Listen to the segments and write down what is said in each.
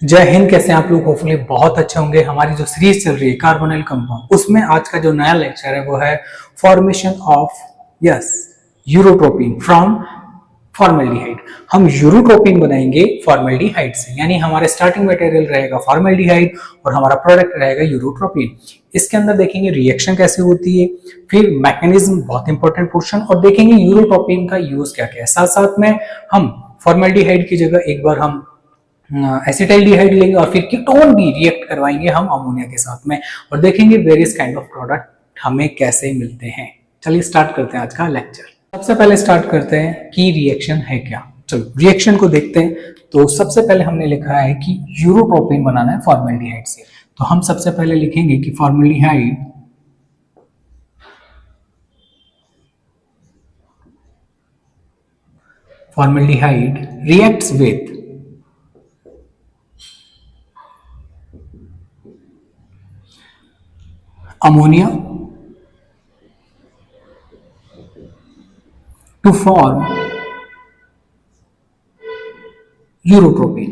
जय हिंद। कैसे हैं आप लोग? होपफुली बहुत अच्छे होंगे। हमारी जो सीरीज चल रही है कार्बोनिल कंपाउंड, उसमें आज का जो नया लेक्चर है वो है formation of urotropin from formaldehyde. हम यूरोट्रोपिन बनाएंगे फॉर्मेल्डिहाइड से, यानी हमारा स्टार्टिंग मटेरियल रहेगा फॉर्मेल्डिहाइड और हमारा प्रोडक्ट रहेगा यूरोट्रोपिन। इसके अंदर देखेंगे रिएक्शन कैसे होती है, फिर मैकेनिज्म, बहुत इंपॉर्टेंट पोर्शन, और देखेंगे यूरोट्रोपिन का यूज क्या क्या है। साथ साथ में हम फॉर्मेल्डिहाइड की जगह एक बार हम एसिटाइलडिहाइड लेंगे और फिर कीटोन भी रिएक्ट करवाएंगे हम अमोनिया के साथ में, और देखेंगे वेरियस काइंड ऑफ प्रोडक्ट हमें कैसे मिलते हैं। चलिए स्टार्ट करते हैं आज का लेक्चर। सबसे पहले स्टार्ट करते हैं कि रिएक्शन है क्या। चलो रिएक्शन को देखते हैं। तो सबसे पहले हमने लिखा है कि यूरोट्रोपिन बनाना है फॉर्मेल्डिहाइड से, तो हम सबसे पहले लिखेंगे कि formaldehyde reacts with ammonia to form urotropin.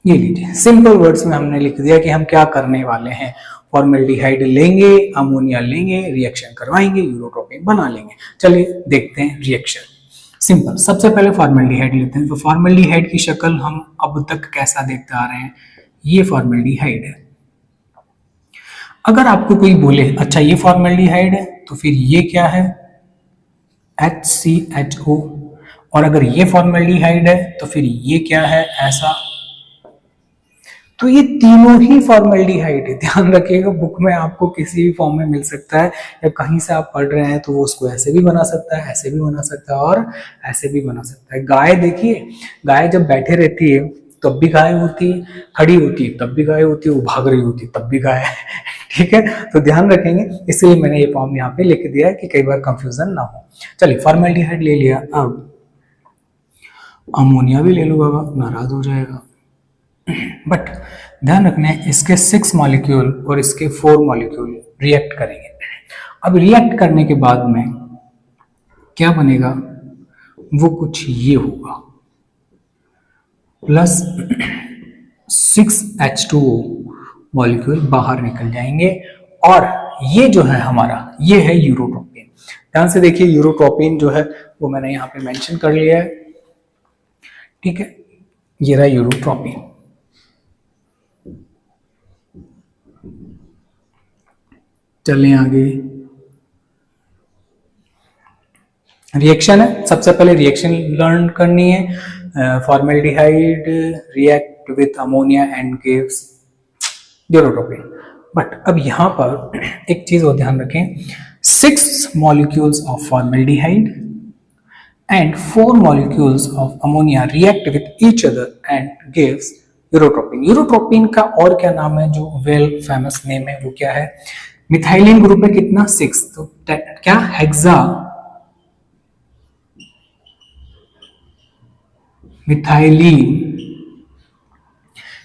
ये लीजिए, सिंपल वर्ड्स में हमने लिख दिया कि हम क्या करने वाले हैं। फॉर्मेल्डिहाइड लेंगे, अमोनिया लेंगे, रिएक्शन करवाएंगे, यूरोट्रोपिन बना लेंगे। चलिए देखते हैं रिएक्शन। सिंपल, सबसे पहले फॉर्मेल्डिहाइड लेते हैं। तो फॉर्मेल्डिहाइड की शक्ल हम अब तक कैसा देखते आ रहे हैं, ये फॉर्मेल्डिहाइड है। अगर आपको कोई बोले अच्छा ये फॉर्मेल्डिहाइड है, तो फिर ये क्या है, HCHO, और अगर ये फॉर्मेल्डिहाइड है तो फिर ये क्या है, ऐसा। तो ये तीनों ही फॉर्मेल्डिहाइड है। ध्यान रखिएगा, बुक में आपको किसी भी फॉर्म में मिल सकता है, या कहीं से आप पढ़ रहे हैं तो वो उसको ऐसे भी बना सकता है, ऐसे भी बना सकता है, और ऐसे भी बना सकता है। गाय देखिए, गाय जब बैठे रहती है तब भी गाय होती है, खड़ी होती है तब भी गाय होती है, वो भाग रही होती है तब भी गाय है। ठीक है, तो ध्यान रखेंगे, इसलिए मैंने ये फॉर्म यहाँ पे लिख दिया है कि कई बार कंफ्यूजन ना हो। चलिए फॉर्मेल्डिहाइड ले लिया, अब अमोनिया भी ले लो, बाबा नाराज हो जाएगा। बट ध्यान रखना है, इसके 6 मॉलिक्यूल और इसके 4 मॉलिक्यूल रिएक्ट करेंगे। अब रिएक्ट करने के बाद में क्या बनेगा, वो कुछ ये होगा, प्लस 6H2O मॉलिक्यूल बाहर निकल जाएंगे, और ये जो है हमारा, ये है यूरोट्रोपिन। ध्यान से देखिए, यूरोट्रोपिन जो है वो मैंने यहाँ पे मेंशन कर लिया है। ठीक है, ये रहा यूरोट्रोपिन। चलिए आगे, रिएक्शन है। सबसे पहले रिएक्शन लर्न करनी है। Formaldehyde react with ammonia and gives urotropin. But अब यहां पर एक चीज और ध्यान रखें, 6 molecules of formaldehyde and 4 molecules of ammonia react with each other and gives urotropin. Urotropin का और क्या नाम है, जो वेल फेमस नेम है वो क्या है, मिथाइलिन ग्रुप है कितना, 6, तो क्या हेक्सा मिथाइलिन,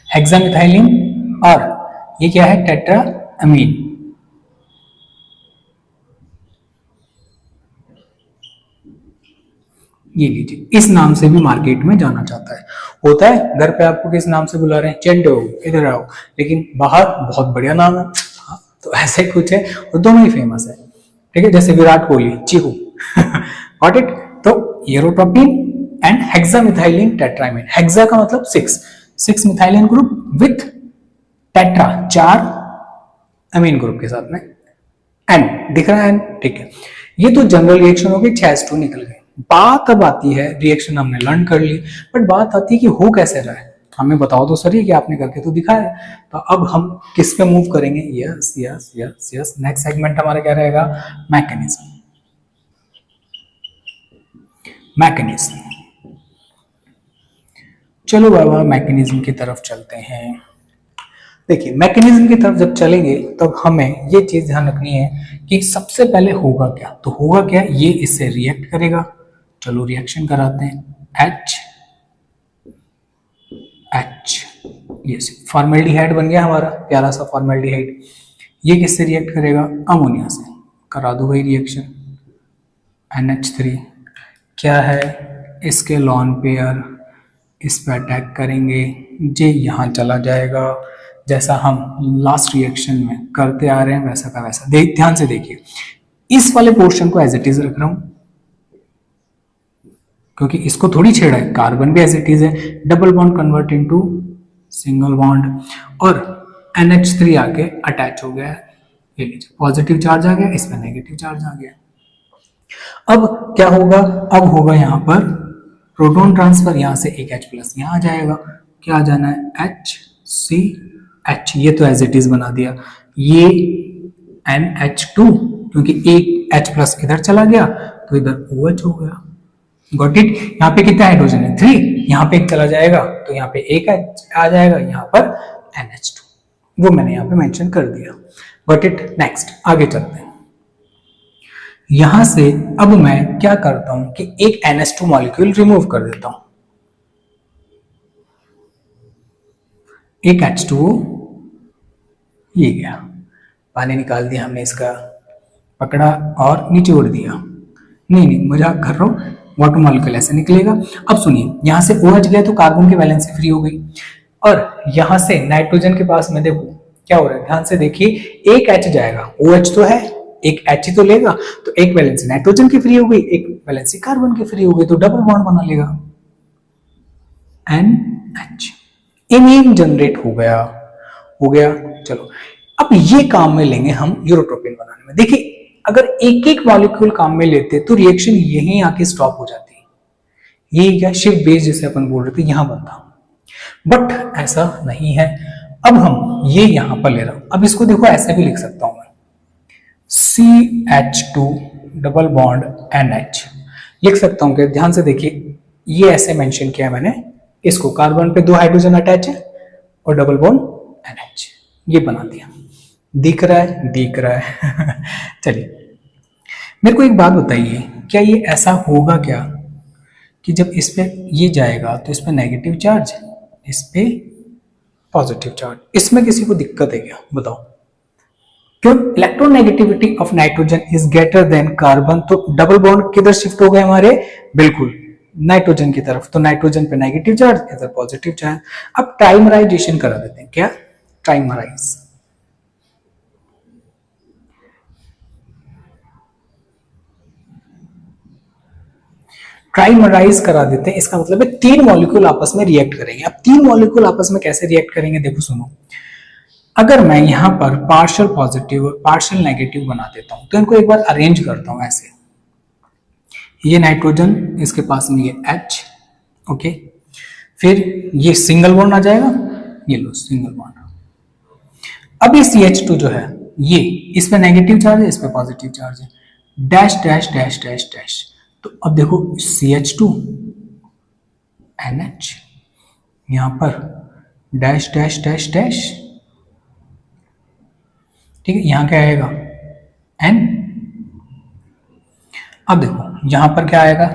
हेक्सा मिथाइलिन, और ये क्या है, टेट्रा अमीन। ये लीजिए, इस नाम से भी मार्केट में जाना जाता है। होता है घर पे आपको किस नाम से बुला रहे हैं, चेंटो, इधर आओ, लेकिन बाहर बहुत बढ़िया नाम है। हाँ, तो ऐसे कुछ है, और दोनों ही फेमस है। ठीक है, जैसे विराट कोहली, चीकू। Got it. तो urotropin and hexamethylene tetramine. Hexa का मतलब 6 methylene group with tetra, 4 amine group के साथ में, एंड दिख रहा है, ठीक है। ये तो जनरल रिएक्शन हो गई, 6H2 निकल गए। बात अब आती है, रिएक्शन हमने लर्न कर ली, बट बात आती है कि हो कैसे रहा है, हमें बताओ तो सही कि आपने करके तो दिखाया। तो अब हम किस पे मूव करेंगे, yes yes yes yes, next segment हमारा क्या रहेगा, मैकेनिज्म। मैकेनिज्म, चलो बाबा मैकेनिज्म की तरफ चलते हैं। देखिए, मैकेनिज्म की तरफ जब चलेंगे तब हमें ये चीज ध्यान रखनी है कि सबसे पहले होगा क्या, तो होगा क्या, ये इससे रिएक्ट करेगा। चलो रिएक्शन कराते हैं, H, ये फॉर्मेल्डिहाइड बन गया हमारा प्यारा सा फॉर्मेल्डिहाइड। ये किससे रिएक्ट करेगा, अमोनिया से। करा दो भाई रिएक्शन, NH3 क्या है, इसके लॉन पेयर इस पे अटैक करेंगे, ये यहाँ चला जाएगा, जैसा हम लास्ट रिएक्शन में करते आ रहे हैं वैसा का वैसा। ध्यान से देखिए, इस वाले पोर्शन को एज इट इज रख रहा हूं क्योंकि इसको थोड़ी छेड़ा है, कार्बन भी एज इट इज है, double bond convert into single bond और NH3 आके अटैच हो गया है। ये लीजिए पॉजिटिव चार्ज आ गया, इस पर नेगेटिव चार्ज आ गया। अब क्या होगा, अब होगा यहाँ पर प्रोटॉन ट्रांसफर, यहां से एक H+ यहां आ जाएगा, क्या आ जाना है HCH, ये तो एज इट इज बना दिया, ये NH2 क्योंकि एक H+ इधर चला गया तो इधर OH हो गया। Got it. यहाँ पे कितना हाइड्रोजन है 3, यहाँ पे एक चला जाएगा तो यहाँ पे एक आ जाएगा, यहाँ पर NH2, वो मैंने यहाँ पे मेंशन कर दिया। Got it. नेक्स्ट आगे चलते हैं। यहां से अब मैं क्या करता हूं कि एक NH2 मॉलिक्यूल रिमूव कर देता हूं, एक H2O ये गया, पानी निकाल दिया हमने, इसका पकड़ा और नीचे उड़ दिया। नहीं मजाक कर रहा हूं, वाटर मॉलिक्यूल ऐसे निकलेगा। अब सुनिए, यहां से OH गया तो कार्बन की वैलेंसी फ्री हो गई और यहां से नाइट्रोजन के पास में देखो क्या हो रहा है, ध्यान से देखिए, एक H जाएगा, OH तो है, एक H ही तो लेगा, तो एक वैलेंसी नाइट्रोजन की फ्री हो गई, एक वैलेंसी कार्बन की फ्री हो गई, तो डबल बॉन्ड बना लेगा NH, इमीन जनरेट हो गया। चलो अब ये काम में लेंगे हम यूरोट्रोपिन बनाने में। देखिए अगर एक एक मॉलिक्यूल काम में लेते तो रिएक्शन यहीं आके स्टॉप हो जाती, ये क्या शिफ्ट बेस जैसे अपन बोल रहे थे यहां बनता, बट ऐसा नहीं है। अब हम ये यहां पर ले रहा हूं, अब इसको देखो ऐसे भी लिख सकता हूं मैं, CH2 डबल बॉन्ड NH लिख सकता हूं। ध्यान से देखिए, ये ऐसे मेंशन किया मैंने, इसको कार्बन पे 2 हाइड्रोजन अटैच है और डबल बॉन्ड NH, ये बना दिया। दिख रहा है चलिए मेरे को एक बात बताइए, क्या ये ऐसा होगा क्या कि जब इस पे ये जाएगा तो इस पे नेगेटिव चार्ज, इस पे पॉजिटिव चार्ज, इसमें किसी को दिक्कत है क्या बताओ? क्यों? Electronegativity of nitrogen is greater than carbon, तो डबल बॉन्ड किधर शिफ्ट हो गए हमारे, बिल्कुल नाइट्रोजन की तरफ, तो नाइट्रोजन पे नेगेटिव चार्ज, इधर पॉजिटिव चार्ज। अब ट्राइमराइजेशन करा देते हैं, क्या ट्राइमराइज, ट्राइमराइज करा देते हैं। इसका मतलब है 3 मॉलिक्यूल आपस में रिएक्ट करेंगे। अब 3 मॉलिक्यूल आपस में कैसे रिएक्ट करेंगे देखो सुनो, अगर मैं यहां पर पार्शियल पॉजिटिव और पार्शियल नेगेटिव बना देता हूं तो इनको एक बार अरेंज करता हूं ऐसे, ये नाइट्रोजन, इसके पास में ये H, ओके, फिर ये सिंगल बॉन्ड आ जाएगा, ये लो सिंगल बॉन्ड। अब ये CH2 जो है ये, इस पे नेगेटिव चार्ज है, इस पे पॉजिटिव चार्ज है, dash dash dash dash dash, तो अब देखो CH2 NH, यहां पर डैश डैश डैश डैश, ठीक है, यहां क्या आएगा N। अब देखो यहां पर क्या आएगा,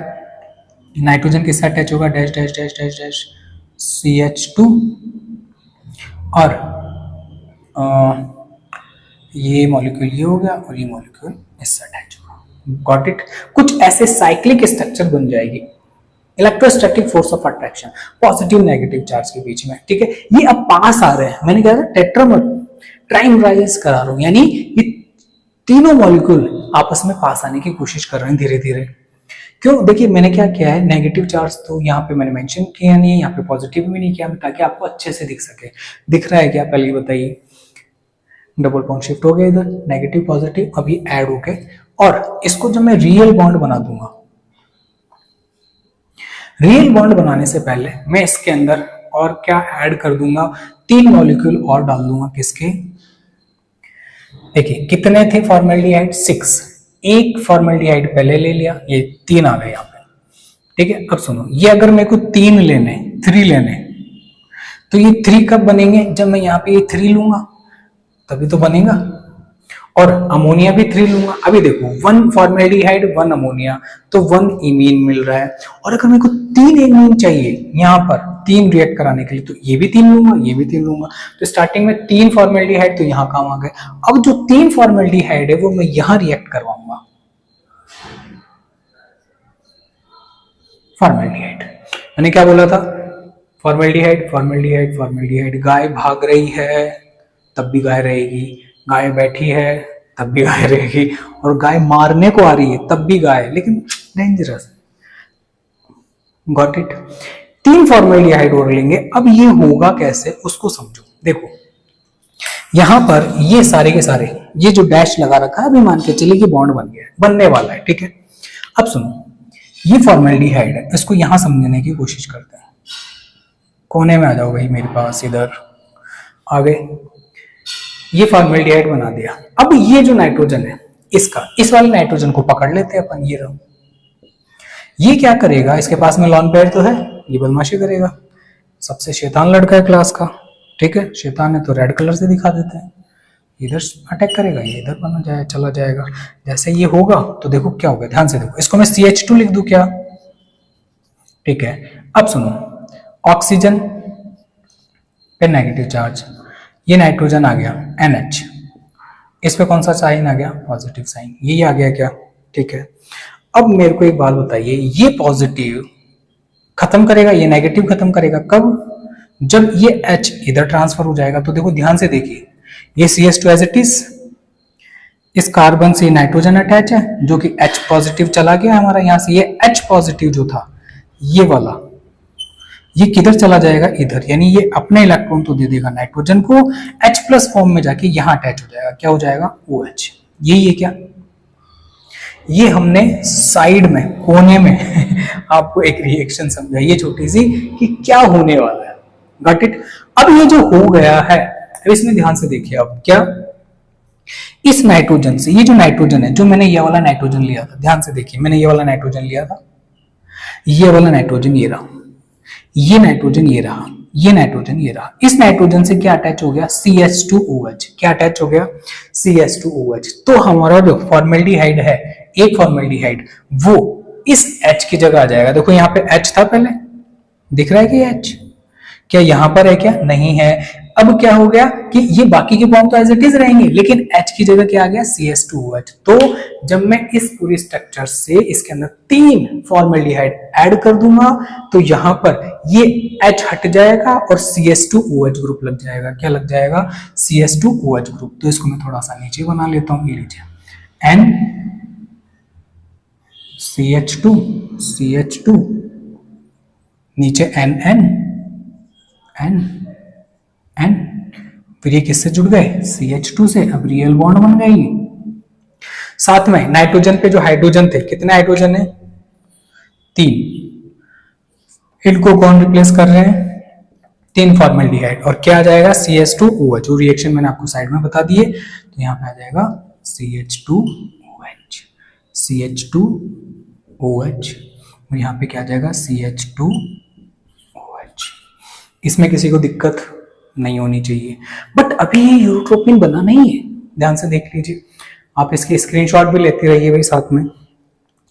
नाइट्रोजन के साथ अटैच होगा, dash dash dash dash dash CH2 और ये मॉलिक्यूल ये हो गया और ये मॉलिक्यूल इससे अटैच होगा। Got it. कुछ ऐसे साइक्लिक स्ट्रक्चर बन जाएगी, electrostatic force of attraction positive negative charge के बीच में, ठीक है। ये अब पास आ रहे हैं, मैंने कहा था टेट्रामर ट्राइमराइज करा रहा हूं, यानी ये तीनों मॉलिक्यूल आपस में पास आने की कोशिश कर रहे हैं धीरे धीरे। क्यों? देखिए मैंने क्या किया है, नेगेटिव चार्ज तो यहाँ पे मैंने मेंशन किया नहीं है, यहाँ पे पॉजिटिव भी नहीं किया, ताकि आपको अच्छे से दिख सके। दिख रहा है क्या पहले बताइए, डबल बॉन्ड शिफ्ट हो गया इधर, नेगेटिव पॉजिटिव अभी ऐड हो गए, और इसको जब मैं रियल बॉन्ड बना दूंगा, रियल बॉन्ड बनाने से पहले मैं इसके अंदर और क्या ऐड कर दूंगा, 3 मॉलिक्यूल और डाल दूंगा। किसके? देखिए कितने थे फॉर्मेल्डिहाइड, 6, एक फॉर्मेल्डिहाइड पहले ले लिया, ये 3 आ गए यहाँ पे, ठीक है। अब सुनो, ये अगर मेरे को 3 लेने, 3 लेने, तो ये 3 कब बनेंगे, जब मैं यहाँ पे ये 3 लूंगा तभी तो बनेगा, और अमोनिया भी 3 लूंगा। अभी देखो 1 फॉर्मेल्डिहाइड 1 अमोनिया, तो 1 इमीन मिल रहा है, और अगर मेरे को 3 इमीन चाहिए यहाँ पर 3 रिएक्ट कराने के लिए, तो ये भी 3 लूंगा, ये भी 3 लूंगा, तो स्टार्टिंग में 3 फॉर्मेल्डिहाइड तो यहाँ काम आ गए। अब जो 3 फॉर्मेल्डिहाइड है वो मैं यहाँ रिएक्ट करवाऊंगा, फॉर्मेल्डिहाइड। मैंने क्या बोला था? Formaldehyde formaldehyde formaldehyde. गाय भाग रही है तब भी गाय रहेगी, गाय बैठी है तब भी गाय रहेगी, और गाय मारने को आ रही है तब भी गाय, लेकिन डेंजरस। Got it? 3 फॉर्मेल्डिहाइड और लेंगे। अब ये होगा कैसे उसको समझो। देखो यहां पर ये सारे के सारे, ये जो डैश लगा रखा है, अभी मान के चलिए कि बॉन्ड बन गया है, बनने वाला है, ठीक है। अब सुनो, ये फॉर्मेल्डिहाइड है, इसको यहां समझने की कोशिश करते हैं। कोने में आ जाओ भाई मेरे पास, इधर आ गए। ये फॉर्मेल्डिहाइड बना दिया। अब ये जो नाइट्रोजन है इसका, इस वाले नाइट्रोजन को पकड़ लेते हैं अपन। ये रहो, ये क्या करेगा? इसके पास में लॉन पेयर तो है, ये बदमाशी करेगा। सबसे शैतान लड़का है क्लास का, ठीक है। शैतान है तो रेड कलर से दिखा देते हैं। इधर अटैक करेगा, ये इधर बना जाए, चला जाएगा। जैसे ये होगा तो देखो क्या होगा, ध्यान से देखो। इसको मैं CH2 लिख दूं क्या? ठीक है। अब सुनो, ऑक्सीजन पे नेगेटिव चार्ज, ये नाइट्रोजन आ गया NH, इस पे कौन सा साइन आ गया? Positive sign. ये आ गया क्या? ठीक है। अब मेरे को एक बात बताइए, ये पॉजिटिव खत्म करेगा, ये नेगेटिव खत्म करेगा कब? जब ये H इधर ट्रांसफर हो जाएगा। तो देखो ध्यान से देखिए, ये CH2 एज इट इज, इस कार्बन से नाइट्रोजन अटैच है जो कि H पॉजिटिव चला गया हमारा यहां से। ये H पॉजिटिव जो था ये वाला, ये किधर चला जाएगा? इधर। यानी ये अपने इलेक्ट्रॉन तो दे देगा नाइट्रोजन को, H प्लस फॉर्म में जाके यहां अटैच हो जाएगा। क्या हो जाएगा? OH। यही है क्या? ये हमने साइड में, कोने में आपको एक रिएक्शन समझाई है छोटी सी कि क्या होने वाला है। Got it? अब ये जो हो गया है, अब इसमें ध्यान से देखिए। अब क्या, इस नाइट्रोजन से, ये जो नाइट्रोजन है, जो मैंने ये वाला नाइट्रोजन लिया था, ध्यान से देखिए, मैंने ये वाला नाइट्रोजन लिया था, ये वाला नाइट्रोजन ये रहा, ये नाइट्रोजन ये रहा, ये नाइट्रोजन ये रहा। इस नाइट्रोजन से क्या अटैच हो गया? CH2OH। क्या अटैच हो गया? CH2OH। तो हमारा जो फॉर्मेल्डिहाइड है, एक फॉर्मेल्डिहाइड, वो इस H की जगह आ जाएगा। देखो यहाँ पे H था पहले, दिख रहा है कि H क्या यहां पर है? क्या नहीं है। अब क्या हो गया कि ये बाकी के फॉर्म तो एज इट इज रहेंगे, लेकिन H की जगह क्या आ गया? CH2OH। तो जब मैं इस पूरी स्ट्रक्चर से इसके अंदर 3 फॉर्मेल्डिहाइड ऐड कर दूंगा तो यहां पर ये H हट जाएगा और CH2OH ग्रुप लग जाएगा। क्या लग जाएगा? CH2OH group. तो इसको मैं थोड़ा सा नीचे बना लेता हूं, ये लीजिए, N CH2 CH2, नीचे NN N N, फिर ये किससे जुड़ गए? CH2 से। अब रियल बॉन्ड बन गई। साथ में नाइट्रोजन पे जो हाइड्रोजन थे, कितने हाइड्रोजन है? 3। इनको कौन रिप्लेस कर रहे हैं? 3 फॉर्मेल्डिहाइड। और क्या आ जाएगा? CH2OH। जो रिएक्शन मैंने आपको साइड में बता दिए, तो यहाँ पे आ जाएगा CH2OH, CH2OH, और यहाँ पे क्या आ जाएगा? CH2OH। इसमें किसी को दिक्कत नहीं होनी चाहिए। बट अभी ये यूरोट्रोपिन बना नहीं है, ध्यान से देख लीजिए। आप इसके स्क्रीनशॉट भी लेते रहिए भाई साथ में।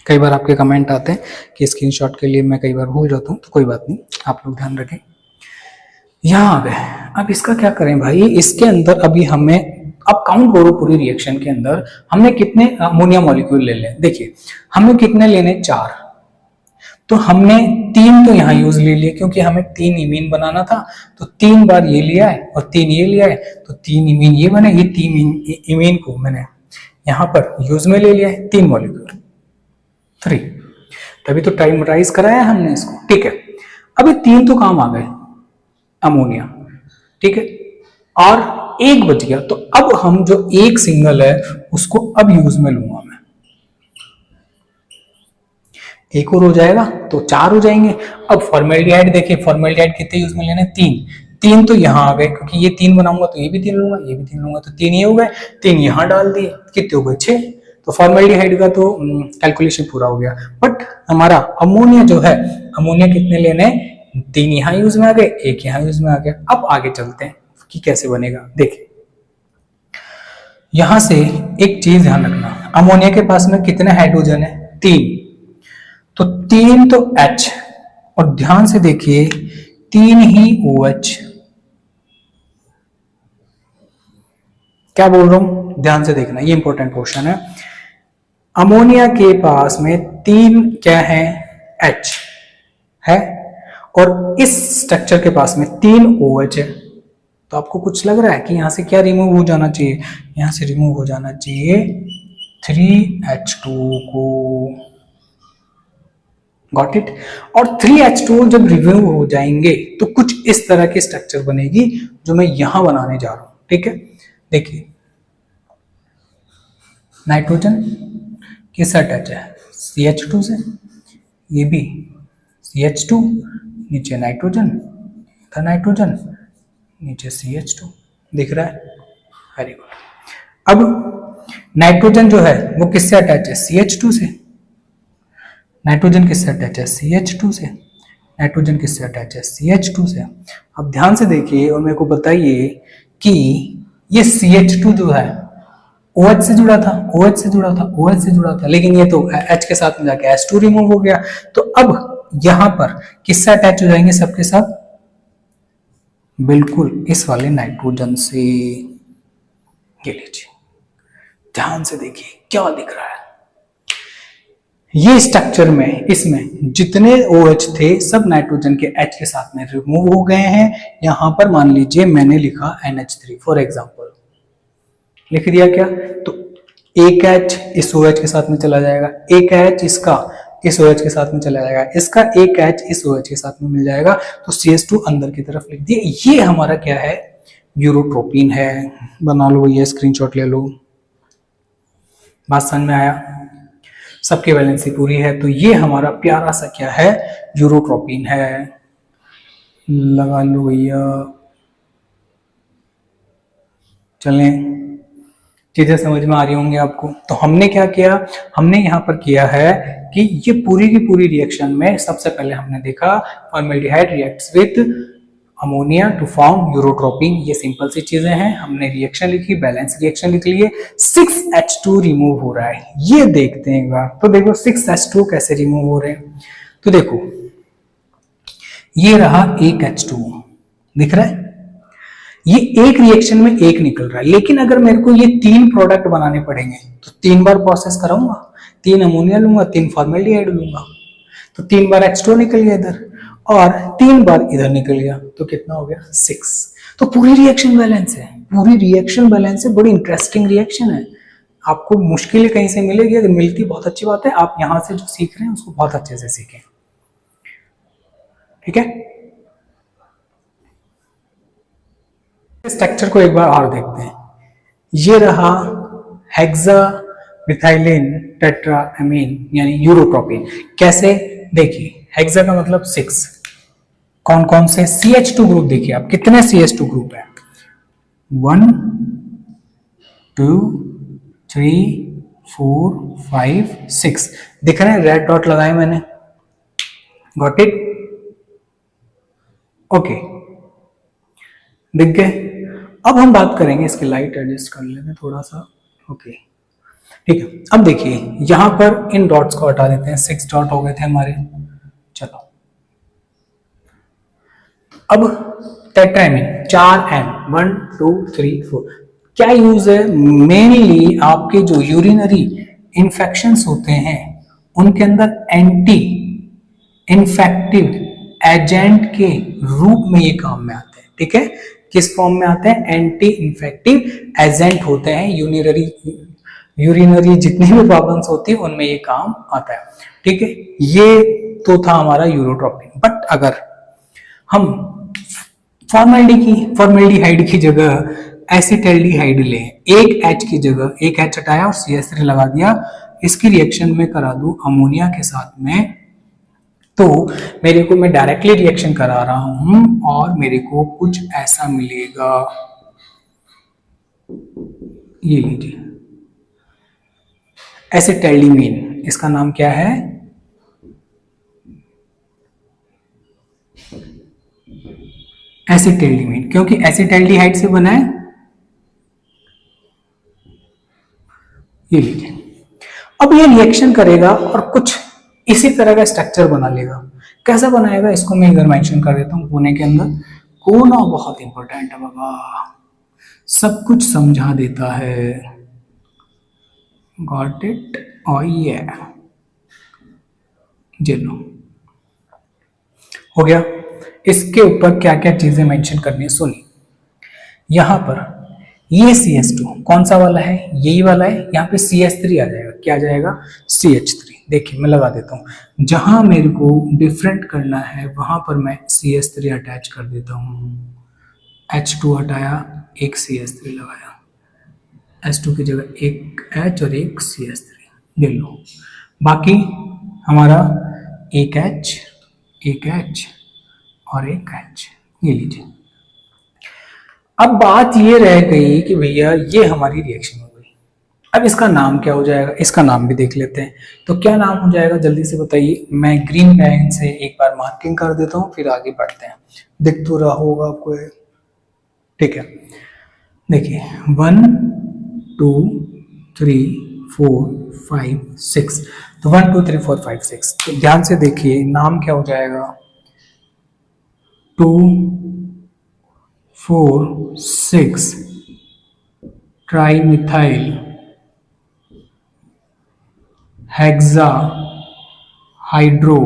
कई बार आपके कमेंट आते हैं कि स्क्रीनशॉट के लिए मैं कई बार भूल जाता हूँ, तो कोई बात नहीं, आप लोग ध्यान रखें। यहाँ आ गए। अब इसका क्या करें भाई? इसके अंदर अभी हमें, अब काउंट करो पूरी रिएक्शन के अंदर हमने कितने अमोनिया मॉलिक्यूल ले लें। देखिए हमें कितने लेने? 4। तो हमने 3 तो यहाँ यूज ले लिए क्योंकि हमें 3 इमीन बनाना था, तो 3 बार ये लिया है और 3 ये लिया है, तो 3 इमीन ये बने। ये 3 इमीन को मैंने यहाँ पर यूज में ले लिया है, 3 मॉलिक्यूल 3, तभी तो टाइमराइज कराया हमने इसको, ठीक है। अभी 3 तो काम आ गए अमोनिया, ठीक है, और 1 बच गया। तो अब हम जो एक सिंगल है उसको अब यूज में लूंगा मैं, 1 और हो जाएगा तो 4 हो जाएंगे। अब फॉर्मेल्डिहाइड देखिए, फॉर्मेल्डिहाइड कितने यूज में लेने? 3 तो यहां आ गए क्योंकि ये 3 बनाऊंगा तो ये भी 3 लूंगा, ये भी 3 लूंगा, तो 3 ये हो गए, 3 यहां डाल दिए, कितने हो गए? 6। तो फॉर्मेल्डिहाइड का तो कैलकुलेशन पूरा हो गया। बट हमारा अमोनिया जो है, अमोनिया कितने लेने? 3 यहां यूज में आ गए, 1 यहां यूज में आ गया। अब आगे चलते हैं कि कैसे बनेगा। देखिए यहां से एक चीज ध्यान रखना, अमोनिया के पास में कितने हाइड्रोजन है? 3। तो 3 तो H, और ध्यान से देखिए 3 ही OH। क्या बोल रहा हूं? ध्यान से देखना, ये इंपॉर्टेंट क्वेश्चन है। अमोनिया के पास में 3 क्या है? H, है, और इस स्ट्रक्चर के पास में 3 OH है। तो आपको कुछ लग रहा है कि यहां से क्या रिमूव हो जाना चाहिए? यहां से रिमूव हो जाना चाहिए 3H2 को। Got it? और 3H2 जब रिमूव हो जाएंगे तो कुछ इस तरह की स्ट्रक्चर बनेगी जो मैं यहां बनाने जा रहा हूं। ठीक है, देखिए नाइट्रोजन किससे अटैच है? CH2 से। ये भी CH2, नीचे नाइट्रोजन, था नाइट्रोजन, नीचे CH2। दिख रहा है? Very good. अब नाइट्रोजन जो है वो किससे अटैच है? CH2 से। नाइट्रोजन किससे अटैच है? CH2 से। नाइट्रोजन किससे अटैच है? CH2 से। अब ध्यान से देखिए और मेरे को बताइए कि ये CH2 जो है OH से जुड़ा था, OH से जुड़ा था, OH से जुड़ा था, लेकिन ये तो H के साथ में जाके H2 रिमूव हो गया। तो अब यहां पर किससे अटैच हो जाएंगे सबके सब? बिल्कुल इस वाले नाइट्रोजन से। ये लीजिए, ध्यान से देखिए क्या दिख रहा है। ये स्ट्रक्चर में इसमें जितने OH थे सब नाइट्रोजन के H के साथ में रिमूव हो गए हैं। यहां पर मान लीजिए मैंने लिखा NH3 फॉर एग्जांपल, लिख दिया क्या? तो एक H इस OH के साथ में चला जाएगा, एक H इसका इस OH के साथ में चला जाएगा, इसका एक H इस OH के साथ में मिल जाएगा। तो CH2 अंदर की तरफ लिख दिए। ये हमारा क्या है? यूरोट्रोपिन है। बना लो भैया, स्क्रीनशॉट ले लो। बात समझ में आया? सबकी वैलेंसी पूरी है। तो ये हमारा प्यारा सा क्या है? यूरोट्रोपिन है। लगा लो भैया। चलें, चीजें समझ में आ रही होंगी आपको। तो हमने क्या किया? हमने यहाँ पर किया है कि ये पूरी की पूरी रिएक्शन में सबसे पहले हमने देखा formaldehyde reacts with ammonia to form urotropin. ये सिंपल सी चीजें हैं। हमने रिएक्शन लिखी, बैलेंस रिएक्शन लिख लिए। 6H2 रिमूव हो रहा है, ये देखते हैं एक बार। तो देखो 6H2 कैसे रिमूव हो रहे हैं। तो देखो ये रहा एक H2, दिख रहा है? ये एक रिएक्शन में एक निकल रहा है, लेकिन अगर मेरे को ये 3 प्रोडक्ट बनाने पड़ेंगे तो 3 बार प्रोसेस कराऊंगा, 3 अमोनिया लूंगा, 3 फॉर्मेल्डिहाइड लूंगा। तो 3 बार H2 निकल गया इधर और 3 बार इधर निकल गया, तो कितना हो गया? 6। तो पूरी रिएक्शन बैलेंस है, पूरी रिएक्शन बैलेंस है। बड़ी इंटरेस्टिंग रिएक्शन है। आपको मुश्किल कहीं से मिलेगी, अगर मिलती बहुत अच्छी बात है। आप यहां से जो सीख रहे हैं उसको बहुत अच्छे से सीखें। ठीक है, स्ट्रक्चर को एक बार और देखते हैं। ये रहा हेक्सा मिथाइलिन टेट्राएमीन यानी यूरोट्रोपिन। कैसे? देखिए हेक्सा का मतलब 6। कौन कौन से? CH2 ग्रुप देखिए आप, कितने CH2 ग्रुप है? 1 2 3 4 5 6 दिख रहे हैं? रेड डॉट लगाए मैंने। Got it? ओके, दिख गए। अब हम बात करेंगे, इसकी लाइट एडजस्ट कर लेते हैं थोड़ा सा। ओके ठीक है। अब देखिए यहां पर इन डॉट्स को हटा देते हैं। 6 डॉट हो गए थे हमारे। चलो अब टेट्राएमीन 4N 1 2 3 4 क्या यूज है? मेनली आपके जो यूरिनरी इंफेक्शंस होते हैं उनके अंदर एंटी इन्फेक्टिव एजेंट के रूप में ये काम में आते हैं। ठीक है, किस फॉर्म में आते हैं? एंटी इन्फेक्टिव एजेंट होते हैं। यूरिनरी जितनी भी प्रॉब्लम्स होती है उनमें ये काम आता है। ठीक है, ये तो था हमारा यूरोट्रोपिन। बट अगर हम फॉर्मेल्डिहाइड की जगह एसिटाल्डिहाइड लें, एक H की जगह एक H हटाया और CH3 लगा दिया, इसकी रिएक्शन में करा दूं अमोनिया के साथ में, तो मेरे को, मैं डायरेक्टली रिएक्शन करा रहा हूं और मेरे को कुछ ऐसा मिलेगा। ये लीजिए एसिटाल्डिमीन, इसका नाम क्या है? एसिटाल्डिमीन, क्योंकि एसिटाल्डिहाइड से बना है। ये लीजिए, अब ये रिएक्शन करेगा और कुछ इसी तरह का स्ट्रक्चर बना लेगा। कैसा बनाएगा इसको मैं इधर मेंशन कर देता हूं कोने के अंदर। कोना बहुत इंपॉर्टेंट है बाबा, सब कुछ समझा देता है। Got it? और ये चलो हो गया। इसके ऊपर क्या क्या चीजें मेंशन करनी है सुनिए। यहां पर ये CH2 कौन सा वाला है, यही वाला है। यहाँ पे CH3 आ जाएगा, क्या आ जाएगा, CH3। देखिए मैं लगा देता हूँ, जहां मेरे को डिफरेंट करना है वहां पर मैं CH3 अटैच कर देता हूँ। H2 हटाया, एक CH3 लगाया, H2 की जगह एक H और एक CH3 ले लो। बाकी हमारा एक H और एक H ये लीजिए। अब बात ये रह गई कि भैया ये हमारी रिएक्शन हो गई, अब इसका नाम क्या हो जाएगा, इसका नाम भी देख लेते हैं। तो क्या नाम हो जाएगा जल्दी से बताइए। मैं ग्रीन पेन से एक बार मार्किंग कर देता हूँ, फिर आगे बढ़ते हैं। दिख तो रहा होगा आपको, ठीक है। देखिए 1 2 3 4 5 6, तो 1 2 3 4 5 6। तो ध्यान से देखिए नाम क्या हो जाएगा, 2 4 6 trimethyl hexa hydro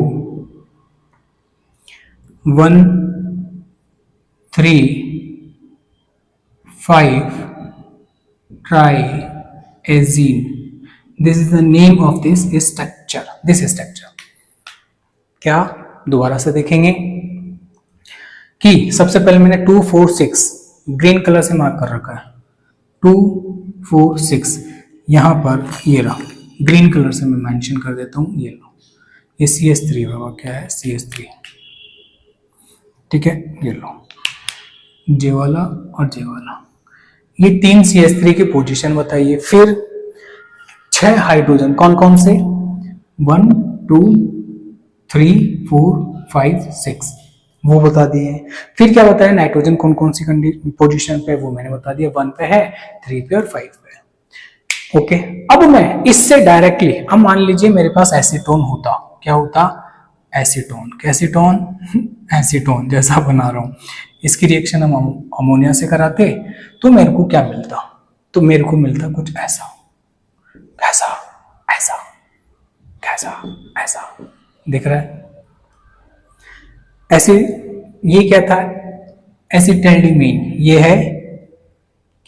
1 3 5 triazine. This is the name of this structure. This structure क्या, दोबारा से देखेंगे कि सबसे पहले मैंने 2 4 6 ग्रीन कलर से मार्क कर रखा है, 2 4 6 यहां पर ये रहा, ग्रीन कलर से मैं मेंशन कर देता हूं, ये लो, ये CH3 बाबा, क्या है CH3, ठीक है। ये लो जे वाला और जे वाला, ये 3 CH3 की पोजीशन बताइए। फिर 6 हाइड्रोजन कौन कौन से, 1 2 3 4 5 6 वो बता दिए। फिर क्या बताया, नाइट्रोजन कौन कौन सी पोजीशन पे, वो मैंने बता दिया, 1 पे है, 3 पे और 5 पे। ओके, अब मैं इससे डायरेक्टली, अब मान लीजिए मेरे पास एसीटोन होता, क्या होता, एसीटोन, कैसीटोन एसीटोन जैसा बना रहा हूं, इसकी रिएक्शन हम अमोनिया से कराते तो मेरे को क्या मिलता, तो मेरे को मिलता कुछ ऐसा, ऐसा ऐसा ऐसा ऐसा, दिख रहा है ऐसे। ये क्या था, एसिटाइलडीमीन, ये है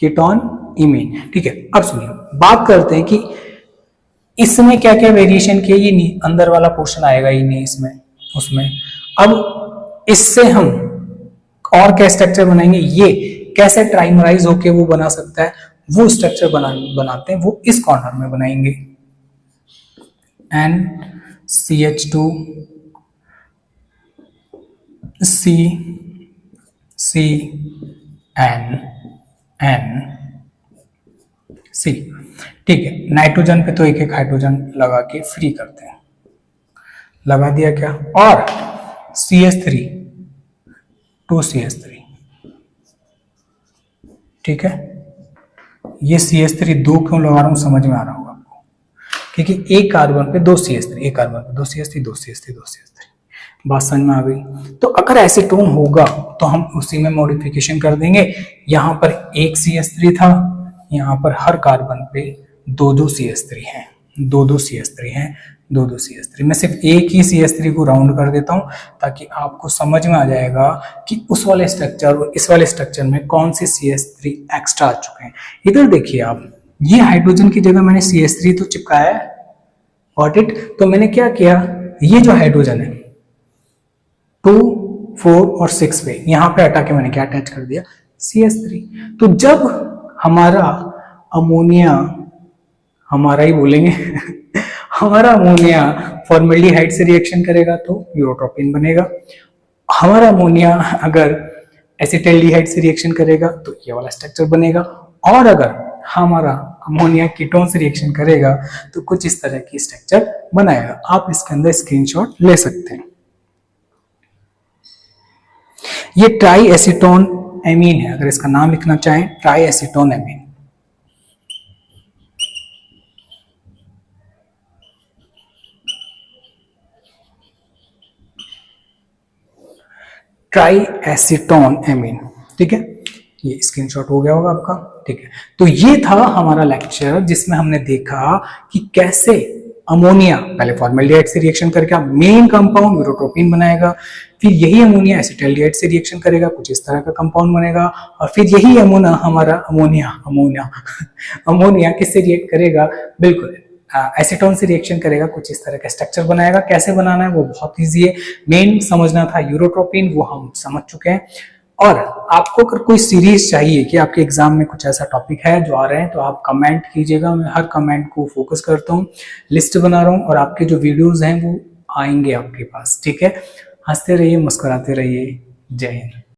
कीटोन इमीन, ठीक है। अब सुनिए, बात करते हैं कि इसमें क्या क्या वेरिएशन किया, ये नहीं, अंदर वाला पोर्शन आएगा ही नहीं इसमें उसमें। अब इससे हम और क्या स्ट्रक्चर बनाएंगे, ये कैसे ट्राइमराइज होके वो बना सकता है, वो स्ट्रक्चर बनाते हैं, वो इस कॉर्नर में बनाएंगे। NCH2 C, ठीक है। नाइट्रोजन पे तो एक एक हाइड्रोजन लगा के फ्री करते हैं, लगा दिया क्या, और CH3 2 CH3, ठीक है। ये CH3 2 क्यों लगा रहा हूं समझ में आ रहा होगा आपको, क्योंकि एक कार्बन पे 2 CH3, एक कार्बन पे 2 CH3 2 CH3 2 CH3, बात समझ में आ गई। तो अगर एसीटोन होगा तो हम उसी में मॉडिफिकेशन कर देंगे। यहां पर एक CH3 था, यहां पर हर कार्बन पे 2 CH3 हैं, 2 CH3 हैं, 2 CH3। मैं सिर्फ एक ही CH3 को राउंड कर देता हूं ताकि आपको समझ में आ जाएगा कि उस वाले स्ट्रक्चर और इस वाले स्ट्रक्चर में कौन से CH3 एक्स्ट्रा आ चुके हैं। इधर देखिए आप, ये हाइड्रोजन की जगह मैंने CH3 तो चिपकाया है, गॉट इट। तो मैंने क्या किया, ये जो हाइड्रोजन है 2 4 और 6 पे, यहां पे हटा के मैंने क्या अटैच कर दिया, CH3। तो जब हमारा अमोनिया, हमारा ही बोलेंगे हमारा अमोनिया फॉर्मेल्डिहाइड से रिएक्शन करेगा तो यूरोट्रोपिन बनेगा। हमारा अमोनिया अगर एसिटाल्डिहाइड से रिएक्शन करेगा तो ये वाला स्ट्रक्चर बनेगा, और अगर हमारा अमोनिया कीटोन से रिएक्शन करेगा तो कुछ इस तरह की स्ट्रक्चर बनाएगा। आप इसके अंदर स्क्रीनशॉट ले सकते हैं। ये ट्राई एसीटोन एमीन है, अगर इसका नाम लिखना चाहें, try acetone amine. Try acetone amine, ठीक है। ये स्क्रीनशॉट हो गया होगा आपका, ठीक है। तो ये था हमारा लेक्चर जिसमें हमने देखा कि कैसे अमोनिया पहले फॉर्मेल्डिहाइड से रिएक्शन करके मेन कंपाउंड यूरोट्रोपिन बनाएगा, फिर यही अमोनिया एसिटाल्डिहाइड से रिएक्शन करेगा, कुछ इस तरह का कंपाउंड बनेगा, और फिर यही अमोनिया किससे रिएक्ट करेगा, बिल्कुल एसीटोन से रिएक्शन करेगा, कुछ इस तरह का स्ट्रक्चर बनाएगा। कैसे बनाना है वो बहुत इजी है, मेन समझना था यूरोट्रोपिन, वो हम समझ चुके हैं। और आपको अगर कोई सीरीज चाहिए कि आपके एग्जाम में कुछ ऐसा टॉपिक है जो आ रहे हैं, तो आप कमेंट कीजिएगा, मैं हर कमेंट को फोकस करता हूँ, लिस्ट बना रहा हूँ, और आपके जो वीडियोस हैं वो आएंगे आपके पास, ठीक है। हंसते रहिए, मुस्कुराते रहिए। जय हिंद।